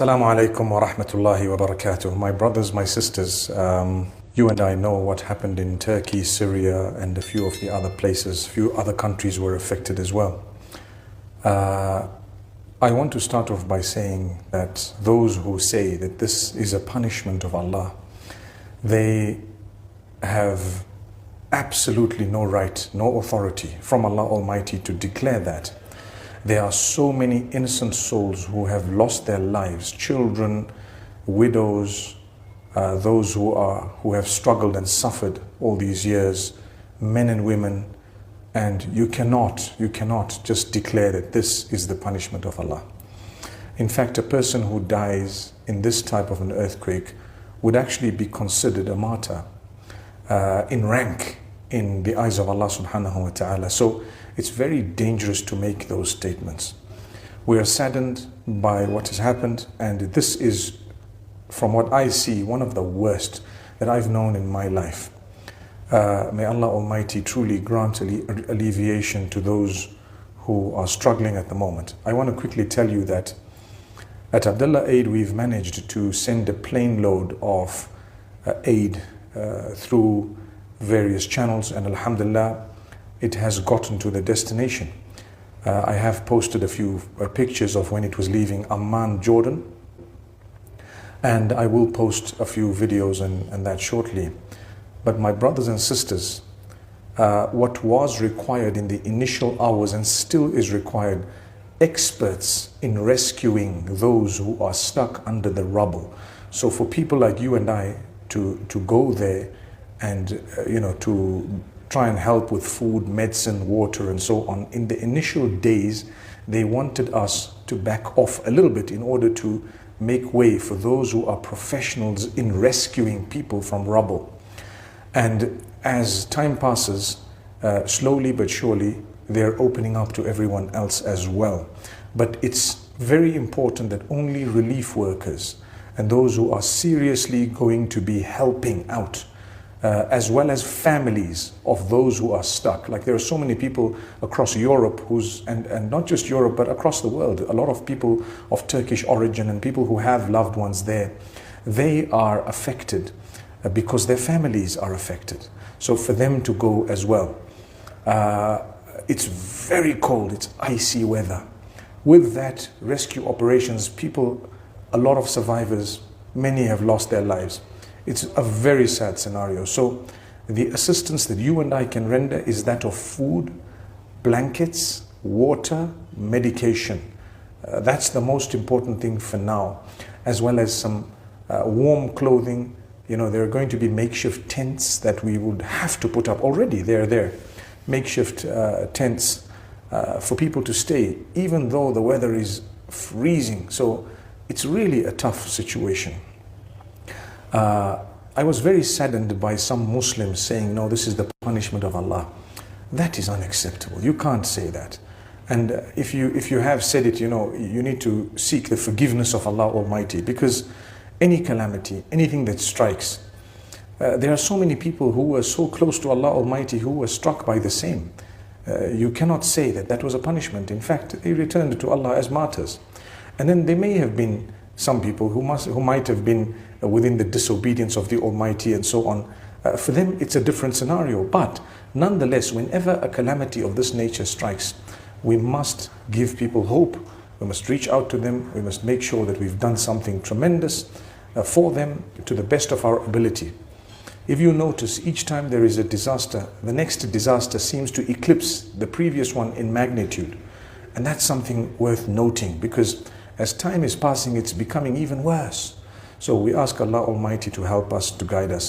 Assalamu alaikum wa rahmatullahi wa barakatuh. My brothers, my sisters, you and I know what happened in Turkey, Syria, and a few of the other places. Few other countries were affected as well. I want to start off by saying that those who say that this is a punishment of Allah, they have absolutely no right, no authority from Allah Almighty to declare that. There are so many innocent souls who have lost their lives, children, widows, those who have struggled and suffered all these years, men and women, and you cannot just declare that this is the punishment of Allah. In fact, a person who dies in this type of an earthquake would actually be considered a martyr in rank in the eyes of Allah subhanahu wa ta'ala. So it's very dangerous to make those statements. We are saddened by what has happened, and this is, from what I see, one of the worst that I've known in my life. May Allah Almighty truly grant alleviation to those who are struggling at the moment. I want to quickly tell you that at Abdullah Aid we've managed to send a plane load of aid through various channels, and alhamdulillah it has gotten to the destination. I have posted a few pictures of when it was leaving Amman, Jordan, and I will post a few videos and that shortly. But my brothers and sisters, what was required in the initial hours and still is required, experts in rescuing those who are stuck under the rubble. So for people like you and I to go there and to try and help with food, medicine, water, and so on. In the initial days, they wanted us to back off a little bit in order to make way for those who are professionals in rescuing people from rubble. And as time passes, slowly but surely, they're opening up to everyone else as well. But it's very important that only relief workers and those who are seriously going to be helping out, as well as families of those who are stuck. Like there are so many people across Europe and not just Europe, but across the world, a lot of people of Turkish origin and people who have loved ones there, they are affected because their families are affected. So for them to go as well. It's very cold, it's icy weather. With that, rescue operations, a lot of survivors, many have lost their lives. It's a very sad scenario. So the assistance that you and I can render is that of food, blankets, water, medication. That's the most important thing for now, as well as some warm clothing. There are going to be makeshift tents that we would have to put up. Already they're there. Makeshift tents for people to stay, even though the weather is freezing. So it's really a tough situation. I was very saddened by some Muslims saying, no, this is the punishment of Allah. That is unacceptable. You can't say that. And if you have said it, you need to seek the forgiveness of Allah Almighty, because any calamity, anything that strikes, there are so many people who were so close to Allah Almighty who were struck by the same. You cannot say that that was a punishment. In fact, they returned to Allah as martyrs. And then there may have been some people who might have been within the disobedience of the Almighty and so on. For them, it's a different scenario. But nonetheless, whenever a calamity of this nature strikes, we must give people hope. We must reach out to them. We must make sure that we've done something tremendous for them to the best of our ability. If you notice, each time there is a disaster, the next disaster seems to eclipse the previous one in magnitude. And that's something worth noting, because as time is passing, it's becoming even worse. So we ask Allah Almighty to help us, to guide us.